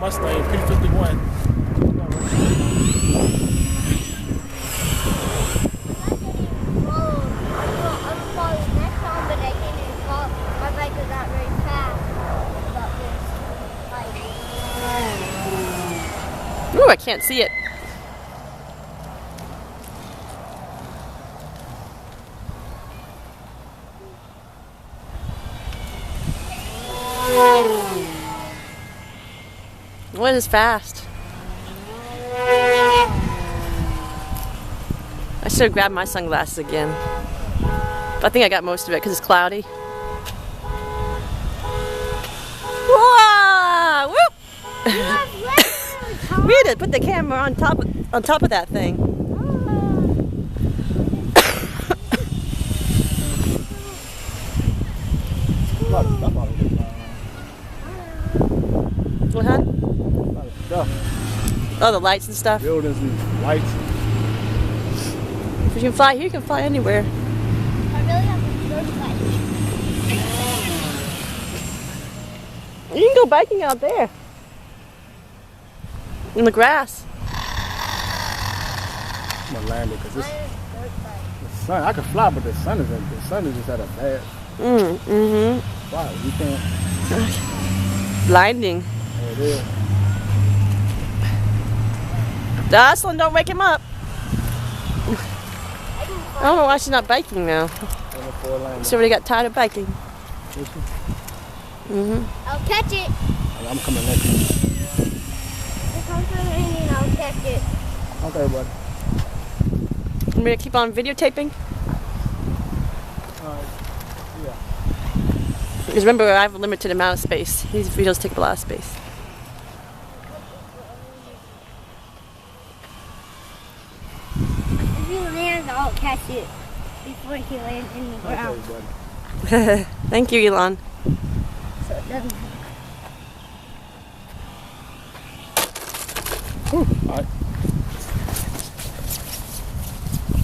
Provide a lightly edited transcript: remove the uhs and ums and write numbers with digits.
Mustang P-51. Ooh, I can't see it. What is fast? I should have grabbed my sunglasses again. But I think I got most of it because it's cloudy. Whoa! Whoop! We had to put the camera on top of that thing. What, huh? Oh, the lights and stuff. Buildings and lights. If you can fly here, you can fly anywhere. I really have to You can go biking out there. In the grass. I'm gonna land it because the sun. I can fly, but the sun is just at a bad. Wow, you can't. Blinding. There it is. Jocelyn, don't wake him up. I don't know why she's not biking now. She already got tired of biking. I'll catch it. I'm coming next time. If I'm coming in, I'll catch it. Okay, buddy. I'm gonna keep on videotaping. Yeah. Because remember, I have a limited amount of space. These videos take up a lot of space. If he lands, I'll catch it before he lands in the ground. Okay, buddy. Thank you, Elon. So it doesn't. All right.